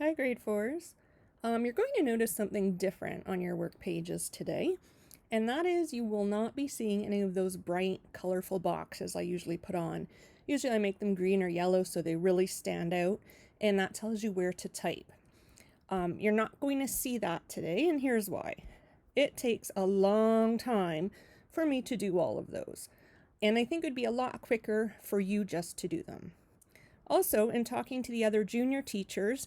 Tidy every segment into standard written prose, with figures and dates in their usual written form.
Hi, grade fours. You're going to notice something different on your work pages today, and that is you will not be seeing any of those bright, colorful boxes I usually put on. Usually I make them green or yellow so they really stand out, and that tells you where to type. You're not going to see that today, and here's why. It takes a long time for me to do all of those, and I think it would be a lot quicker for you just to do them. Also, in talking to the other junior teachers,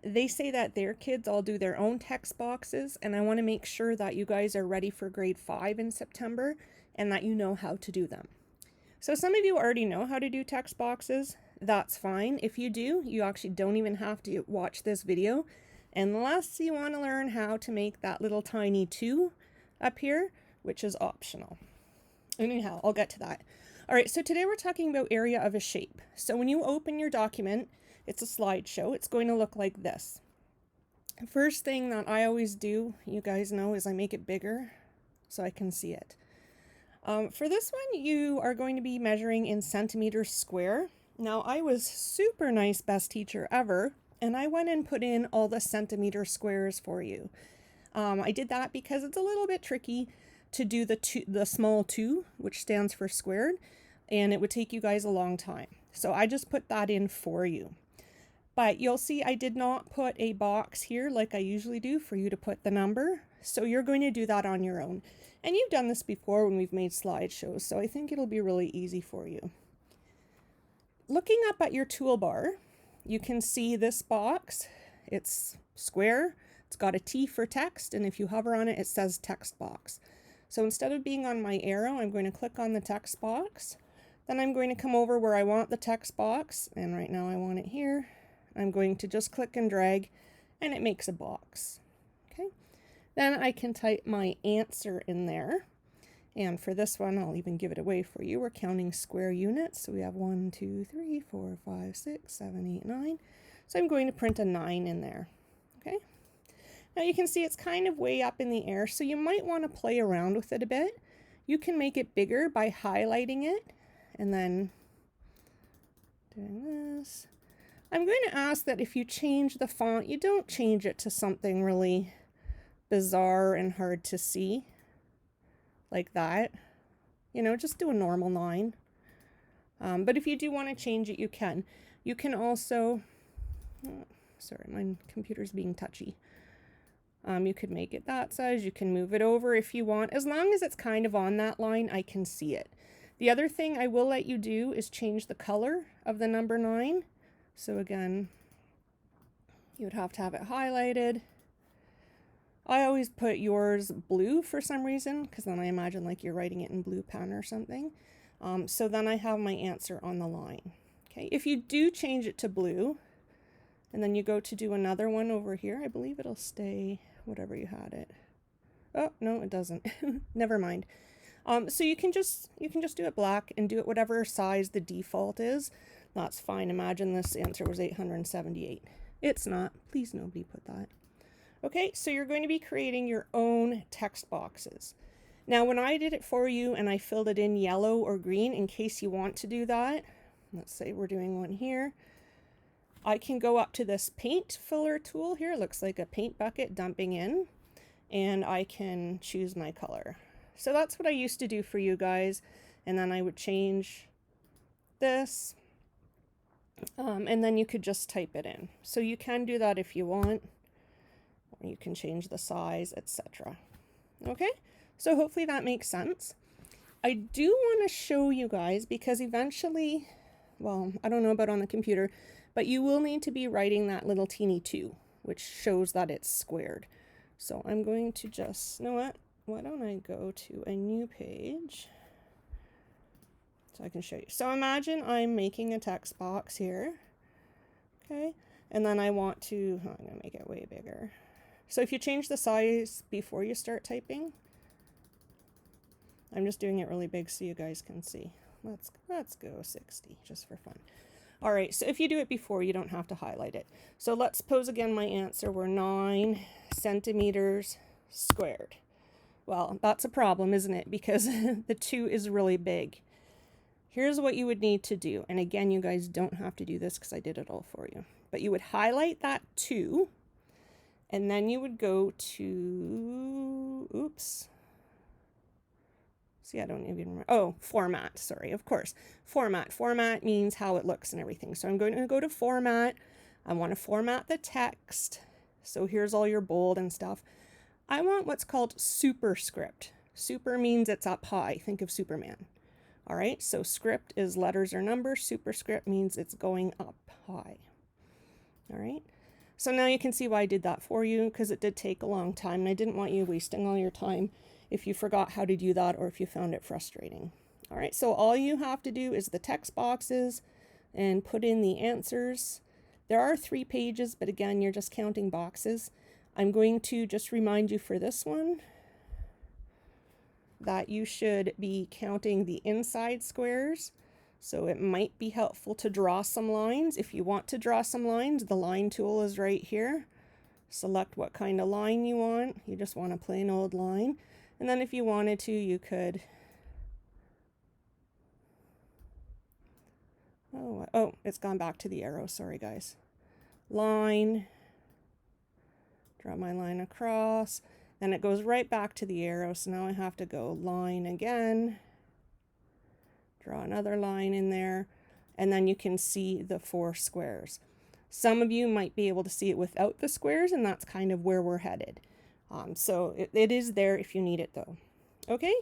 they say that their kids all do their own text boxes, and I want to make sure that you guys are ready for grade 5 in September and that you know how to do them. So some of you already know how to do text boxes. That's fine. If you do, you actually don't even have to watch this video unless you want to learn how to make that little tiny 2 up here, which is optional. Anyhow, I'll get to that. All right, so today we're talking about area of a shape. So when you open your document, it's a slideshow. It's going to look like this. First thing that I always do, you guys know, is I make it bigger so I can see it. For this one, you are going to be measuring in centimeters square. Now, I was super nice, best teacher ever, and I went and put in all the centimeter squares for you. I did that because it's a little bit tricky to do the small 2, which stands for squared, and it would take you guys a long time. So I just put that in for you. But you'll see I did not put a box here like I usually do for you to put the number. So you're going to do that on your own. And you've done this before when we've made slideshows, so I think it'll be really easy for you. Looking up at your toolbar, you can see this box. It's square. It's got a T for text, and if you hover on it, it says text box. So instead of being on my arrow, I'm going to click on the text box. Then I'm going to come over where I want the text box, and right now I want it here. I'm going to just click and drag, and it makes a box. Okay. Then I can type my answer in there. And for this one, I'll even give it away for you. We're counting square units. So we have 1, 2, 3, 4, 5, 6, 7, 8, 9. So I'm going to print a 9 in there. Okay. Now you can see it's kind of way up in the air, so you might want to play around with it a bit. You can make it bigger by highlighting it and then doing this. I'm going to ask that if you change the font, you don't change it to something really bizarre and hard to see like that. You know, just do a normal 9. But if you do want to change it, you can. You can also, sorry, my computer's being touchy. You could make it that size. You can move it over if you want. As long as it's kind of on that line, I can see it. The other thing I will let you do is change the color of the number 9. So again, you would have to have it highlighted. I always put yours blue for some reason, because then I imagine like you're writing it in blue pen or something. So then I have my answer on the line. Okay, if you do change it to blue, and then you go to do another one over here, I believe it'll stay whatever you had it. Oh, no, it doesn't. Never mind. So you can just do it black and do it whatever size the default is. That's fine. Imagine this answer was 878. It's not. Please nobody put that. Okay, so you're going to be creating your own text boxes. Now, when I did it for you and I filled it in yellow or green, in case you want to do that, let's say we're doing one here, I can go up to this paint filler tool here. It looks like a paint bucket dumping in, and I can choose my color. So that's what I used to do for you guys, and then I would change this, and then you could just type it in. So you can do that if you want. You can change the size, etc. Okay, so hopefully that makes sense. I do want to show you guys, because eventually, well, I don't know about on the computer, but you will need to be writing that little teeny 2, which shows that it's squared. So I'm going to just, you know what? Why don't I go to a new page so I can show you. So imagine I'm making a text box here. Okay, and then I want to, I'm going to make it way bigger. So if you change the size before you start typing, I'm just doing it really big so you guys can see. Let's go 60 just for fun. All right, so if you do it before, you don't have to highlight it. So let's suppose again my answer were 9 centimeters squared. Well, that's a problem, isn't it? Because the 2 is really big. Here's what you would need to do. And again, you guys don't have to do this because I did it all for you. but you would highlight that 2, and then you would go to, oops. See, I don't even remember. Oh, format, sorry, of course. Format. Format means how it looks and everything. So I'm going to go to format. I want to format the text. So here's all your bold and stuff. I want what's called superscript. Super means it's up high. Think of Superman. All right, so script is letters or numbers. Superscript means it's going up high. All right, so now you can see why I did that for you, because it did take a long time and I didn't want you wasting all your time if you forgot how to do that or if you found it frustrating. All right, so all you have to do is the text boxes and put in the answers. There are 3 pages, but again, you're just counting boxes. I'm going to just remind you for this one that you should be counting the inside squares. So it might be helpful to draw some lines. If you want to draw some lines, the line tool is right here. Select what kind of line you want. You just want a plain old line. And then if you wanted to, you could, oh, it's gone back to the arrow. Sorry, guys. Line, draw my line across, then it goes right back to the arrow. So now I have to go line again, draw another line in there, and then you can see the 4 squares. Some of you might be able to see it without the squares, and that's kind of where we're headed. So it is there if you need it though. Okay,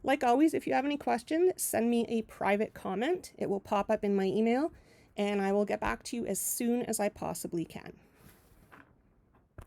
like always, if you have any questions, send me a private comment. It will pop up in my email, and I will get back to you as soon as I possibly can.